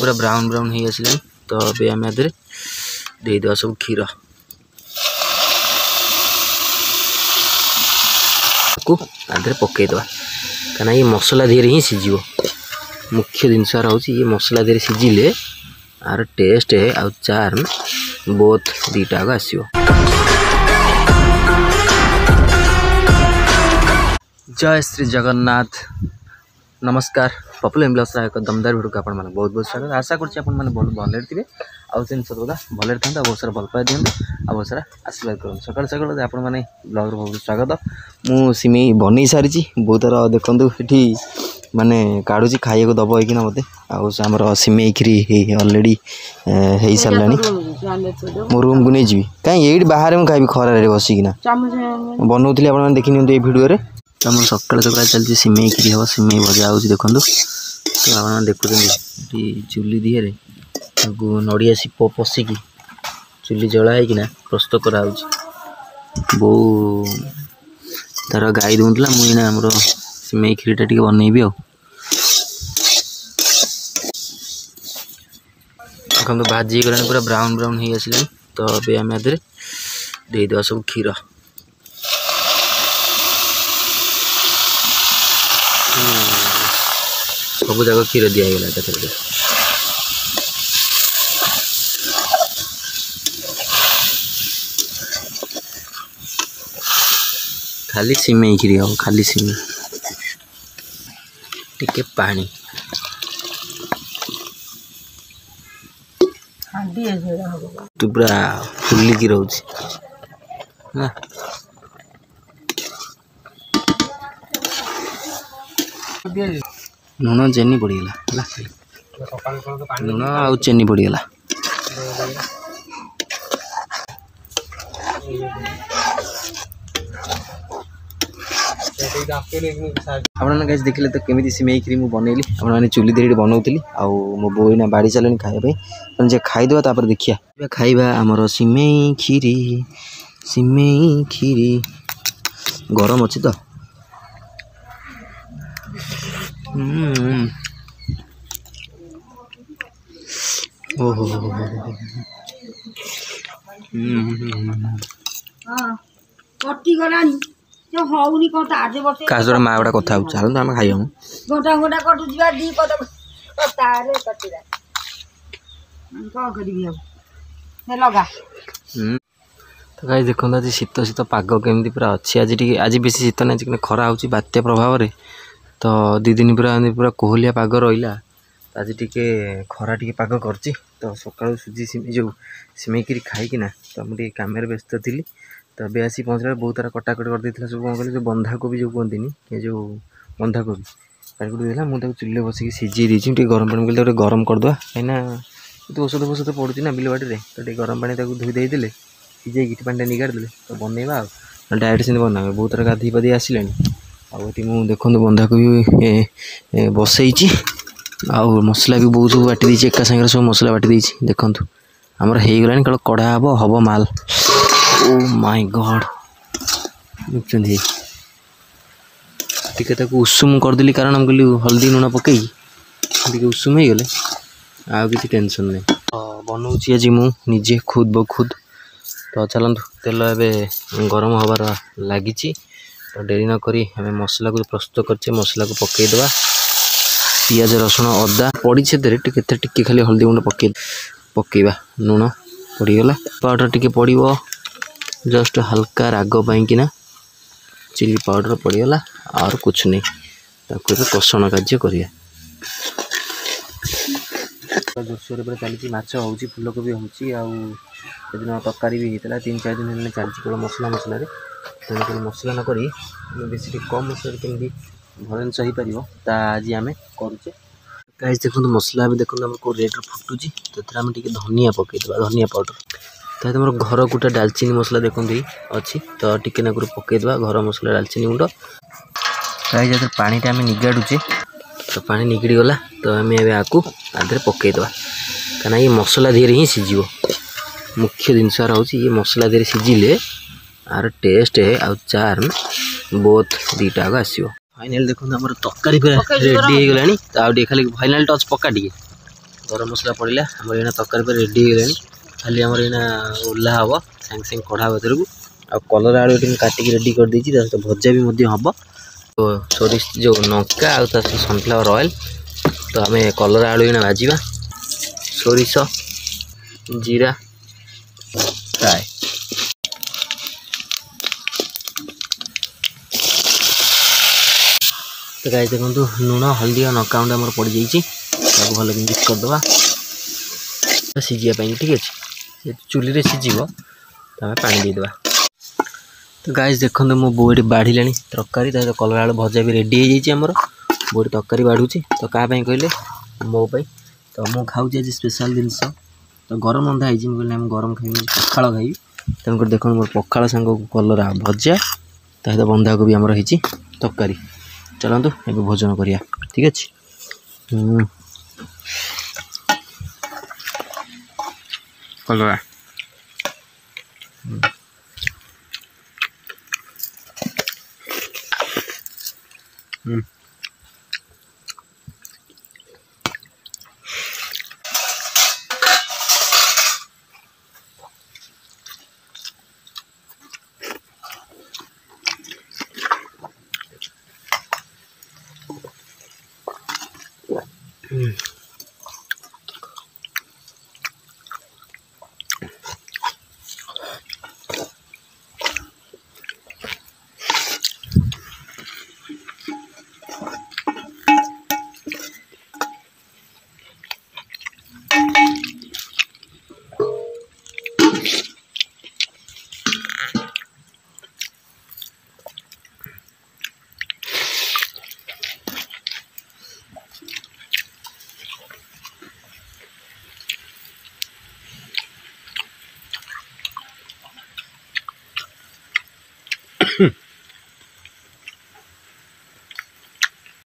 पूरा brown brown हो आसा तो अभी आम देदेवा सब क्षीर को आधे पकईदे कहीं ये मसला धीरे ही सीझ मुख्य जिनस हूँ ये मसला धीरे सीझिले आर टेस्ट आ चार्म बोथ दीटा आसो। जय श्री जगन्नाथ नमस्कार पपुलर एम्बुलेंस एक दमदार भिडियो को आप बहुत बहुत स्वागत। आशा करें बहुत भले थे आउ सर्वदा भले था बहुत सारा भल पाए दिखाँ आ बहुत सारा आशीर्वाद करूँ सकाल सकाल आप ब्लॉग बहुत स्वागत। मु सिमेई बन सारी बहुत तार देखूँ ये माने काढ़ुची खाई को दब होना मत आमर सिमेई खीरी ऑलरेडी हो सारा मो रूम को नहीं जी कहीं ये बाहर मुझे खाई खरारे बसिकिना बनाऊली आप देखी नि भिडियो तो मोर सकाल सकाल चलती सिमेई खीरी हम सिमेई भजा हो देखो तो आप देखुं चुली दिहरे नड़िया सीप पशिकी चुली जला होना प्रस्तुत कराऊँ बो तार गाई दूला मुझे आमर सिमेई खीरीटा टी बनईबी देखो भाजी गला पूरा ब्राउन ब्राउन हो आसा तो अभी आम देदेवा सब क्षीर सब जाक क्षीर दिगला खाली सिमेई खीरी हम खाली सिमेई टिके पानी तू पूरा फुलिकी रोच लुण चेनी पड़गला लुण आ चेनी पड़गला आपने गाइस देखले तो केमी सिमेई खीरी मुझे बनैली आपने चुली देरी बनाऊली मो बो ना बाड़ी चलानी खाया जे खाईदेवा तापर देखिया खाइबा आमर सिमेई खीरी गरम अच्छी तो ओहो कटी गलानी जो होउनी कोता आज बसे काजर मा गोटा कथा चल आम खाई हम गोटा गोटा कटु जीवा दी कता रे कटिरा को करिबी अब हे लगा तो गाइस देखो आज शीत शीत पाग केमती पूरा अच्छी आज बेसी शीत ना खरा हो बात्या प्रभाव में तो दी दिन पूरा कोहलिया पाग रहा आज टी खरा टी पाग कर तो सका सुजी जो सिमेई खीरी खाईकिना तो मुझे कम व्यस्त थी तो अभी आसी पहुँचला बहुत सारा कटाकट कर देता सब कौन कहते जो बंधाकोबी जो कहती जो बंधाकोबी काट देला मुझे चुले बसिक सीझे दी गरम पानी कहते गरम करदे कहीं औषध फौषध पड़ू ना बिलबाड़ी में तो ये गरम पानी धोई देदेले सीझे पानी निगाड़ी तो बनइबा डायरेक्ट से बना बहुत सारा गाधी पाधी आसला आती मुझे देखो बंधाकोबी बसई मसला भी बहुत सब बाटी देती एका सागर सब मसला बाटी देती देखो आमर हो गलानी कल कड़ा हम माल ओ माय गॉड देखते टी उषुम करदेली कारण हम कहली हल्दी लुण पकई टी उषुम हो गले आ कि टेंशन नहीं बनाऊँगी आज मुझे खुद ब खुद तो चलतु तेल एवं गरम हबार लगी तो डेरी नक मसला को प्रस्तुत कर मसला को पकईदे पियाज रसुण अदा पड़ी से टे खाली हल्दी गुंड पकईबा लुण पड़गला पाउडर टी पड़ो जस्ट हल्का राग पाइकिना चिली पाउडर पड़गला और कुछ नहीं ताकू कषण कार्य करिया जोरसोर पर चली माछ हो फूलकोबी होदिन तरकारी भी होता 3-4 दिन चलती केवल मसला मसलें तेणुक मसला नक बेस कम मसला केमी भल जिन हो पार आज आम करुचे गाइस देखो मसला भी देखो आम कौ रेट फुटुची तो आम धनिया पकईदे धनिया पाउडर तो तुम घर गुटा डालचीनी मसला देखो अच्छी तो टिके नाकुर पकईदे घर मसला डालचीनी गुंड गाइस जो पानी आम निगाड़ुचे तो पानी निगड़ी गला तो आम आपको आधे पकईदे कहीं ये मसला धीरे ही सीझ मुख्य जिनस हूँ ये मसला धीरे सीझिले आर टेस्ट आ चार्म बोथ दीटा आसो फाइनल देखो आम तरकारी पूरा रेडी हो गला खाली फाइनाल टच पक्का टे गरम मसला पड़ा आम यहाँ तरकारी पर रेडी हो गलानी खाली आम यहाँ ओल्हा हम सागे सागे कढ़ा भर को आ कलर आलू ये काटिक रेडी कर देती सहित भजा भी हम तो सोरिष जो लंका आ सनफ्लावर ऑयल तो आम कलर आलू यहाँ भाजवा सोरिष जीरा फ्राए तो गाइस देखो लुण हल्दी और लंका गुंड आम पड़ जाइए भल मिक्स करदे सीझापी ठीक अच्छे चूल्हे सीझ तो आम पा देदेबा। तो गाइस देखो मो बोड़ी बाढ़ी तरकारी तो कलर आलू भजा भी रेडी हो आमर बोड़ी तरकारी बाढ़ुची तो क्या कहले मो तो मु खाऊँ आज स्पेशल जिनस तो गरम रंधा है कहले गरम खाई पखाड़ खाई तेणुक देख मोर पखाड़ सांग कलर भजा सहित बंधाकोबी आमर हो तरकारी चलतु ए भोजन करिया ठीक अच्छे कलरा